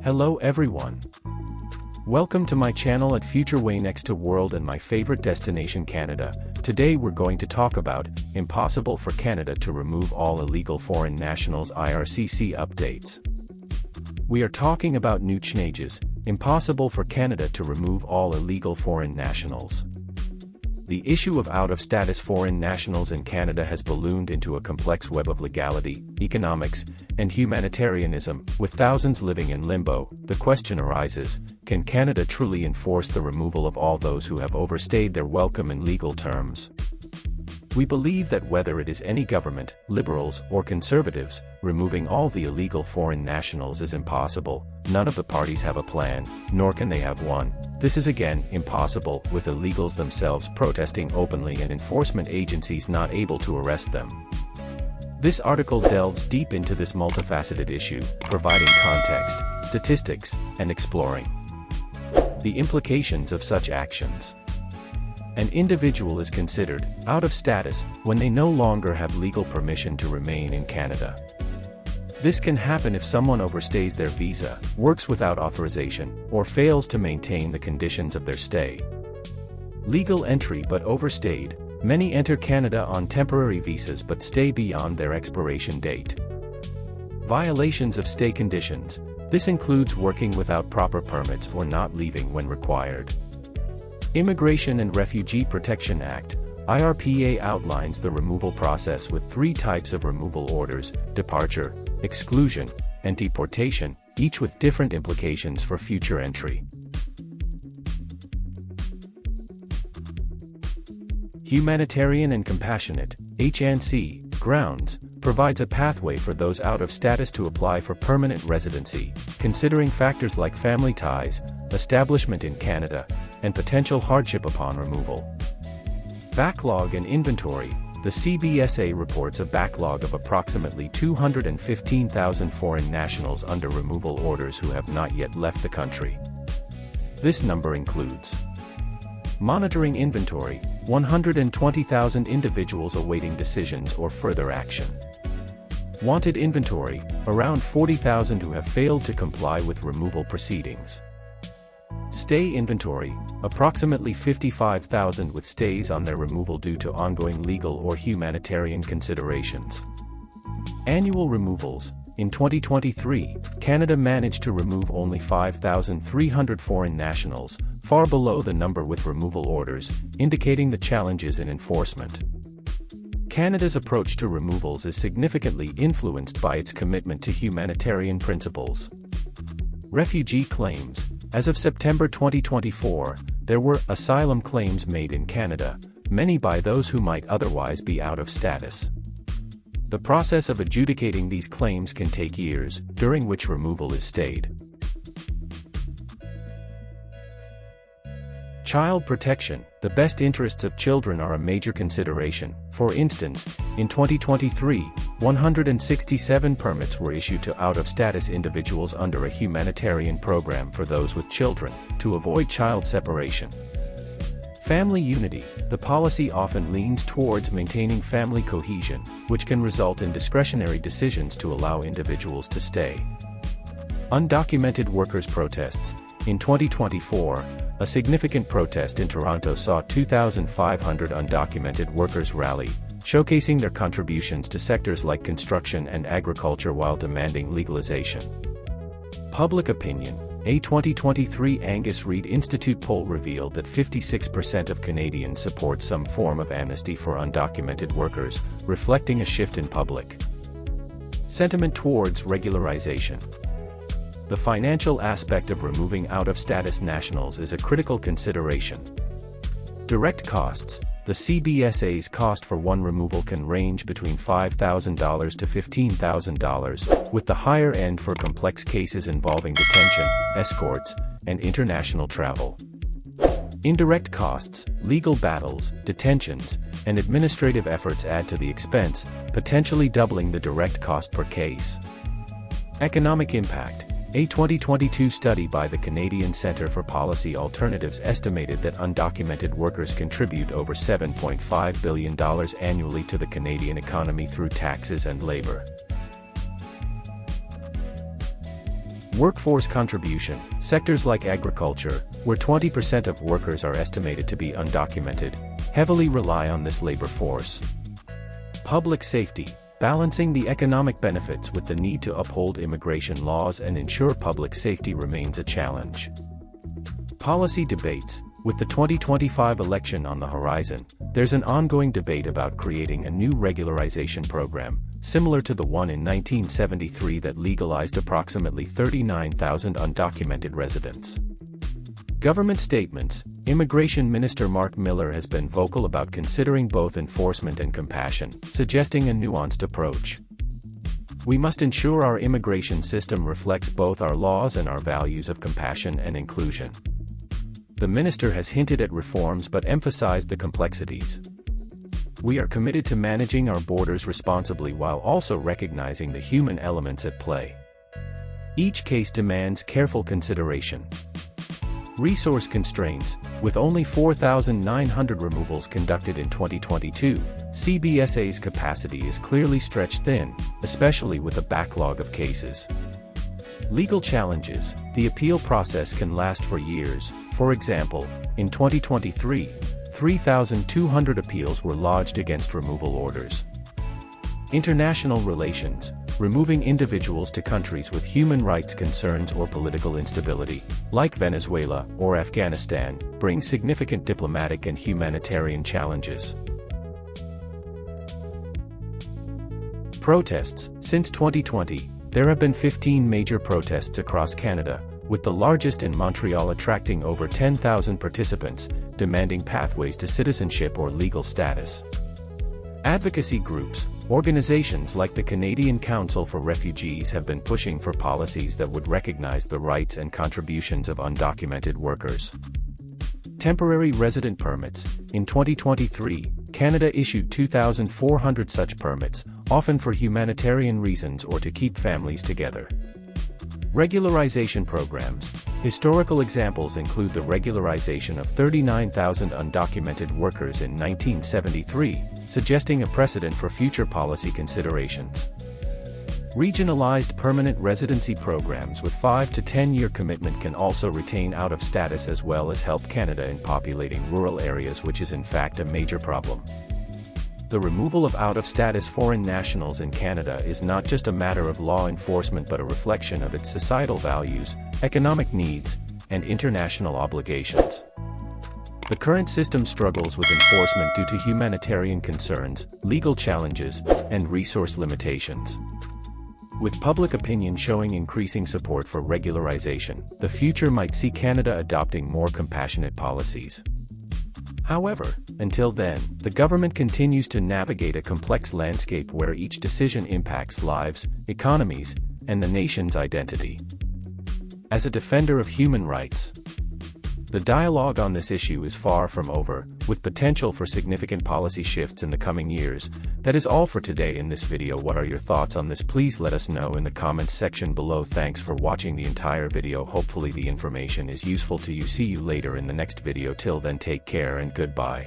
Hello everyone. Welcome to my channel at Future Way Next to World and my favorite destination Canada. Today we're going to talk about impossible for Canada to remove all illegal foreign nationals IRCC updates. We are talking about new changes, impossible for Canada to remove all illegal foreign nationals. The issue of out-of-status foreign nationals in Canada has ballooned into a complex web of legality, economics, and humanitarianism, with thousands living in limbo. The question arises, can Canada truly enforce the removal of all those who have overstayed their welcome in legal terms? We believe that whether it is any government, Liberals, or Conservatives, removing all the illegal foreign nationals is impossible. None of the parties have a plan, nor can they have one. This is again impossible, with illegals themselves protesting openly and enforcement agencies not able to arrest them. This article delves deep into this multifaceted issue, providing context, statistics, and exploring the implications of such actions. An individual is considered out of status when they no longer have legal permission to remain in Canada. This can happen if someone overstays their visa, works without authorization, or fails to maintain the conditions of their stay. Legal entry but overstayed. Many enter Canada on temporary visas but stay beyond their expiration date. Violations of stay conditions. This includes working without proper permits or not leaving when required. Immigration and Refugee Protection Act, IRPA outlines the removal process with 3 types of removal orders: departure, exclusion, and deportation, each with different implications for future entry. Humanitarian and Compassionate, HNC, grounds, provides a pathway for those out of status to apply for permanent residency, considering factors like family ties, establishment in Canada, and potential hardship upon removal. Backlog and Inventory. The CBSA reports a backlog of approximately 215,000 foreign nationals under removal orders who have not yet left the country. This number includes monitoring inventory, 120,000 individuals awaiting decisions or further action. Wanted inventory, around 40,000 who have failed to comply with removal proceedings. Stay inventory, approximately 55,000 with stays on their removal due to ongoing legal or humanitarian considerations. Annual removals. In 2023, Canada managed to remove only 5,300 foreign nationals, far below the number with removal orders, indicating the challenges in enforcement. Canada's approach to removals is significantly influenced by its commitment to humanitarian principles. Refugee claims. As of September 2024, there were asylum claims made in Canada, many by those who might otherwise be out of status. The process of adjudicating these claims can take years, during which removal is stayed. Child protection. The best interests of children are a major consideration. For instance, in 2023, 167 permits were issued to out-of-status individuals under a humanitarian program for those with children, to avoid child separation. Family unity. The policy often leans towards maintaining family cohesion, which can result in discretionary decisions to allow individuals to stay. Undocumented workers' protests. In 2024, a significant protest in Toronto saw 2,500 undocumented workers rally, showcasing their contributions to sectors like construction and agriculture while demanding legalization. Public opinion. A 2023 Angus Reid Institute poll revealed that 56% of Canadians support some form of amnesty for undocumented workers, reflecting a shift in public sentiment towards regularization. The financial aspect of removing out-of-status nationals is a critical consideration. Direct costs. The CBSA's cost for one removal can range between $5,000 to $15,000, with the higher end for complex cases involving detention, escorts, and international travel. Indirect costs, legal battles, detentions, and administrative efforts add to the expense, potentially doubling the direct cost per case. Economic impact. A 2022 study by the Canadian Centre for Policy Alternatives estimated that undocumented workers contribute over $7.5 billion annually to the Canadian economy through taxes and labour. Workforce contribution. Sectors like agriculture, where 20% of workers are estimated to be undocumented, heavily rely on this labor force. Public safety. Balancing the economic benefits with the need to uphold immigration laws and ensure public safety remains a challenge. Policy debates. With the 2025 election on the horizon, there's an ongoing debate about creating a new regularization program, similar to the one in 1973 that legalized approximately 39,000 undocumented residents. Government statements. Immigration Minister Mark Miller has been vocal about considering both enforcement and compassion, suggesting a nuanced approach. We must ensure our immigration system reflects both our laws and our values of compassion and inclusion. The minister has hinted at reforms but emphasized the complexities. We are committed to managing our borders responsibly while also recognizing the human elements at play. Each case demands careful consideration. Resource constraints. With only 4,900 removals conducted in 2022, CBSA's capacity is clearly stretched thin, especially with a backlog of cases. Legal challenges. The appeal process can last for years. For example, in 2023, 3,200 appeals were lodged against removal orders. International relations. Removing individuals to countries with human rights concerns or political instability, like Venezuela or Afghanistan, brings significant diplomatic and humanitarian challenges. Protests. Since 2020, there have been 15 major protests across Canada, with the largest in Montreal attracting over 10,000 participants, demanding pathways to citizenship or legal status. Advocacy groups. Organizations like the Canadian Council for Refugees have been pushing for policies that would recognize the rights and contributions of undocumented workers. Temporary resident permits. In 2023, Canada issued 2,400 such permits, often for humanitarian reasons or to keep families together. Regularization programs. Historical examples include the regularization of 39,000 undocumented workers in 1973, suggesting a precedent for future policy considerations. Regionalized permanent residency programs with 5 to 10-year commitment can also retain out of status as well as help Canada in populating rural areas, which is in fact a major problem. The removal of out-of-status foreign nationals in Canada is not just a matter of law enforcement but a reflection of its societal values, economic needs, and international obligations. The current system struggles with enforcement due to humanitarian concerns, legal challenges, and resource limitations. With public opinion showing increasing support for regularization, the future might see Canada adopting more compassionate policies. However, until then, the government continues to navigate a complex landscape where each decision impacts lives, economies, and the nation's identity. As a defender of human rights, the dialogue on this issue is far from over, with potential for significant policy shifts in the coming years. That is all for today in this video. What are your thoughts on this? Please let us know in the comments section below. Thanks for watching the entire video. Hopefully the information is useful to you. See you later in the next video. Till then, take care and goodbye.